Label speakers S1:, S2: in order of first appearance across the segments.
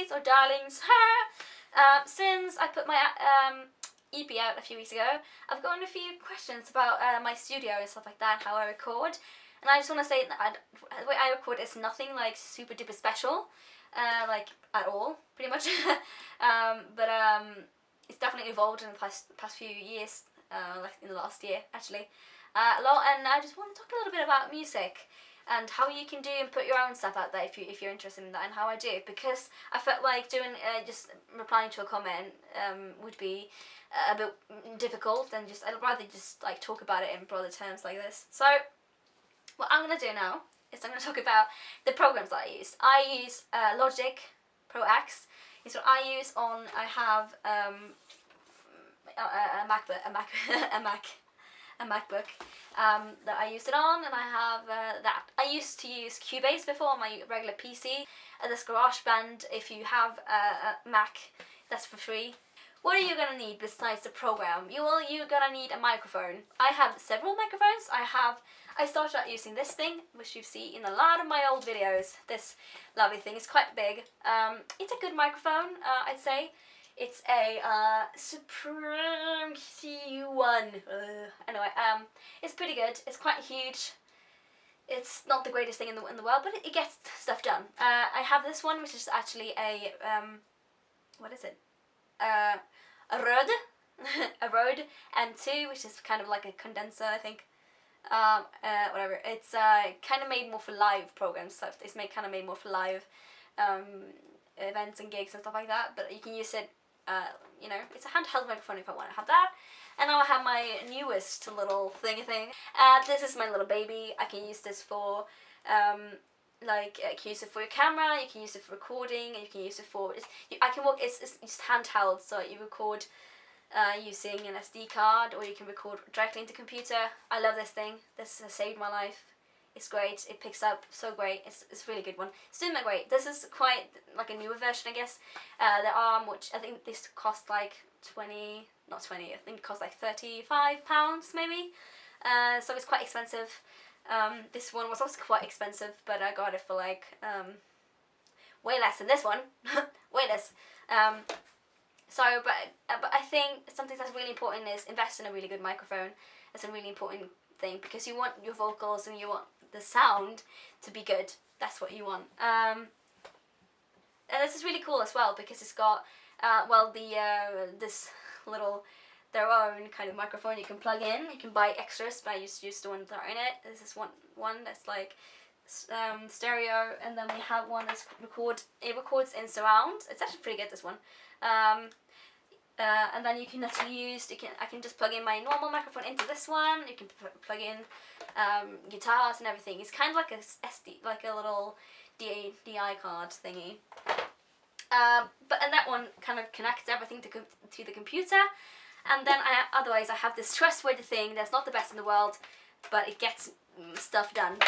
S1: sweeties or darlings. Since I put my EP out a few weeks ago, I've gotten a few questions about my studio and stuff like that, and how I record. And I just want to say that the way I record is nothing like super duper special, like at all, pretty much. But it's definitely evolved in the past few years, like in the last year actually, a lot. And I just want to talk a little bit about music and how you can do and put your own stuff out there if you're interested in that, and how I do it, because I felt like doing just replying to a comment would be a bit difficult, and just I'd rather just like talk about it in broader terms like this. So what I'm gonna do now is I'm gonna talk about the programs that I use. I use Logic Pro X. Is what I use on. I have a MacBook that I used it on, and I have that. I used to use Cubase before on my regular PC. This GarageBand, if you have a Mac, that's for free. What are you gonna need besides the program? You're gonna need a microphone. I have several microphones. I started out using this thing, which you see in a lot of my old videos. This lovely thing is quite big. It's a good microphone, I'd say. It's a Supreme C1. Anyway, it's pretty good. It's quite huge. It's not the greatest thing in the world, but it gets stuff done. I have this one, which is actually a what is it? A Rode, a Rode M2, which is kind of like a condenser, I think. Whatever. It's kind of made more for live programs. So it's kind of made more for live events and gigs and stuff like that. But you can use it. You know, it's a handheld microphone if I want to have that. And now I have my newest little thingy thing. This is my little baby. I can use this for like you can use it for your camera, you can use it for recording, and you can use it for it's just handheld, so you record using an SD card, or you can record directly into computer. I love this thing. This has saved my life. It's great. It picks up so great. It's a really good one. It's doing that great. This is quite like a newer version, I guess. The arm, which I think this cost like not 20, I think it cost like £35 maybe. So it's quite expensive. This one was also quite expensive, but I got it for like way less than this one. Way less. But I think something that's really important is invest in a really good microphone. It's a really important thing, because you want your vocals and you want the sound to be good. That's what you want. And this is really cool as well, because it's got this little their own kind of microphone you can plug in. You can buy extras, but I used to use the ones that are in it. This is one that's like stereo, and then we have one that's records in surround. It's actually pretty good, this one. And then you can actually I can just plug in my normal microphone into this one. You can plug in guitars and everything. It's kind of like a SD, like a little DI card thingy. And that one kind of connects everything to the computer. And then otherwise I have this trustworthy thing that's not the best in the world, but it gets stuff done.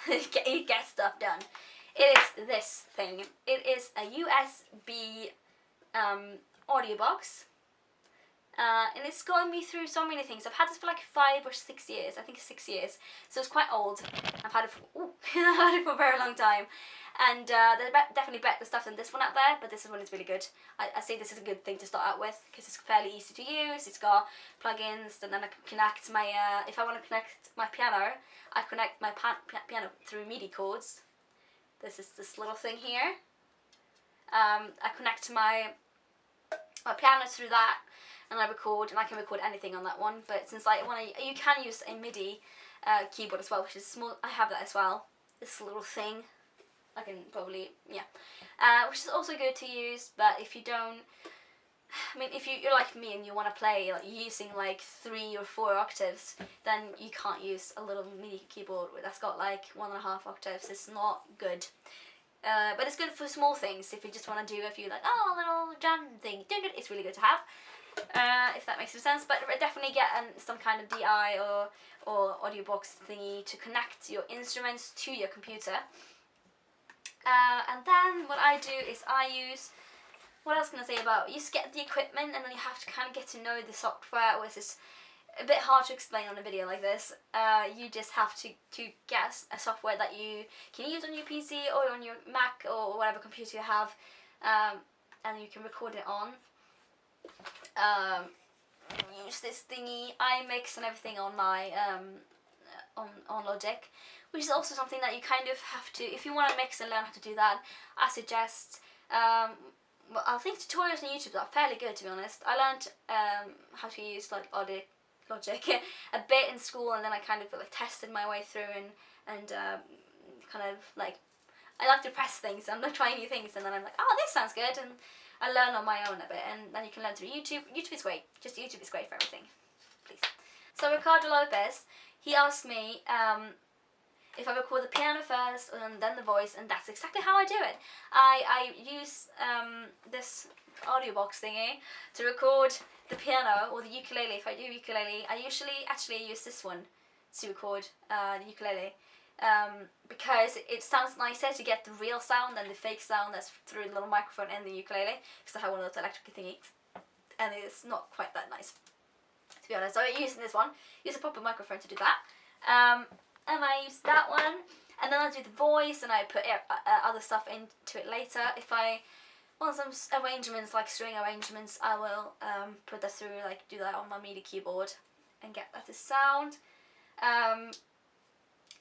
S1: It gets stuff done. It is this thing. It is a USB audio box. And it's gotten me through so many things. I've had this for like 5 or 6 years. I think 6 years. So it's quite old. I've had it for a very long time. And there's definitely better stuff than this one out there, but this one is really good. I say this is a good thing to start out with, because it's fairly easy to use. It's got plugins, and then I can connect my, if I want to connect my piano, I connect my piano through MIDI cords. This is this little thing here. I connect my piano through that, and I record, and I can record anything on that one. But since you can use a MIDI keyboard as well, which is small. I have that as well. This little thing. I can probably, which is also good to use. But if you don't, I mean, if you're like me and you want to play like using like 3 or 4 octaves, then you can't use a little MIDI keyboard that's got like 1.5 octaves. It's not good. But it's good for small things. If you just want to do a few like a little jam thing, it's really good to have. If that makes any sense. But definitely get some kind of DI or audio box thingy to connect your instruments to your computer. And then what I do is what else can I say about? You just get the equipment, and then you have to kind of get to know the software, which is a bit hard to explain on a video like this. You just have to get a software that you can use on your PC or on your Mac or whatever computer you have, and you can record it on. Use this thingy, iMix and everything on my on Logic, which is also something that you kind of have to, if you want to mix and learn how to do that, I suggest. Well, I think tutorials on YouTube are fairly good, to be honest. I learned how to use like Logic a bit in school, and then I kind of like tested my way through and kind of like, I like to press things and I'm trying new things, and then I'm like, oh, this sounds good, and I learn on my own a bit, and then you can learn through YouTube. YouTube is great. Just YouTube is great for everything. Please. So Ricardo Lopez, he asked me if I record the piano first and then the voice, and that's exactly how I do it. I use this audio box thingy to record the piano or the ukulele. If I do ukulele, I usually actually use this one to record the ukulele. Because it sounds nicer to get the real sound than the fake sound that's through the little microphone in the ukulele, because I have one of those electric thingies, and it's not quite that nice, to be honest. So I'm using this one, use a proper microphone to do that, and I use that one, and then I do the voice, and I put other stuff into it later. If I want some arrangements, like string arrangements, I will put that through, like do that on my MIDI keyboard and get that to sound.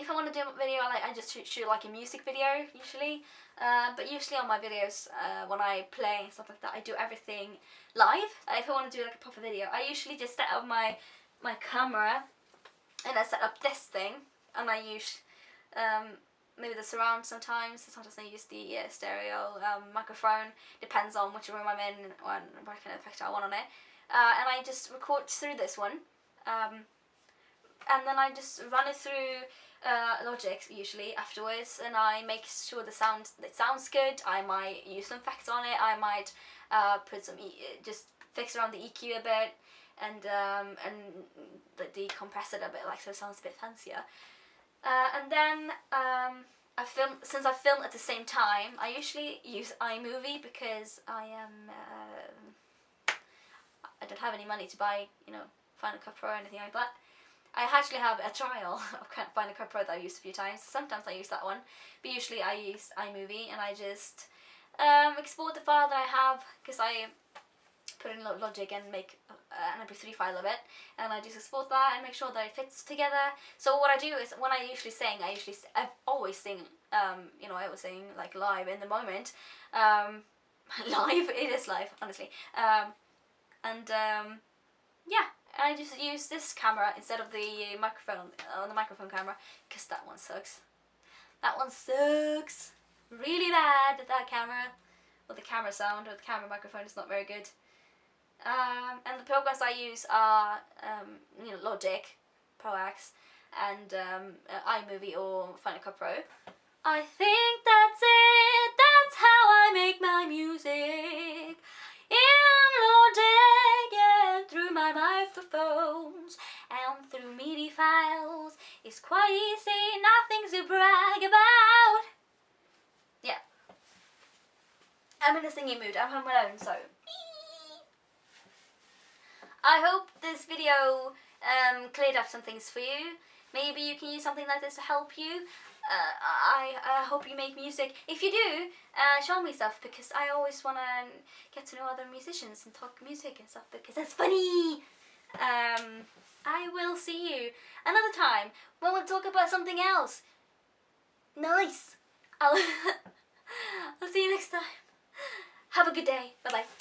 S1: If I want to do a video, I just shoot like a music video usually, but usually on my videos, when I play and stuff like that, I do everything live. If I want to do like a proper video, I usually just set up my camera, and I set up this thing, and I use maybe the surround sometimes. Sometimes I use the stereo microphone. Depends on which room I'm in and what kind of effect I want on it. And I just record through this one, and then I just run it through Logic usually afterwards, and I make sure it sounds good. I might use some effects on it. I might put some just fix around the EQ a bit, and decompress it a bit, like, so it sounds a bit fancier. And then since I film at the same time, I usually use iMovie, because I don't have any money to buy, Final Cut Pro or anything like that. I actually have a trial of Final Cut Pro that I've used a few times. Sometimes I use that one, but usually I use iMovie, and I just export the file that I have, because I put in Logic and make an MP3 file of it, and I just export that and make sure that it fits together. So what I do is, when I usually sing, I always sing, I always sing like live in the moment. Live, it is live, honestly. Yeah. I just use this camera instead of the microphone, the microphone camera, because that one sucks. That one sucks really bad, that camera, or the camera sound, or the camera microphone is not very good. And the programs I use are, Logic, Pro X, and iMovie or Final Cut Pro. I think that's it, that's how I make my music. In Logic, yeah, through my microphones and through MIDI files. It's quite easy, nothing to brag about. Yeah. I'm in a singing mood, I'm home alone, so. I hope this video cleared up some things for you. Maybe you can use something like this to help you. I hope you make music. If you do, show me stuff, because I always want to get to know other musicians and talk music and stuff, because that's funny. I will see you another time when we'll talk about something else. Nice. I'll see you next time. Have a good day. Bye bye.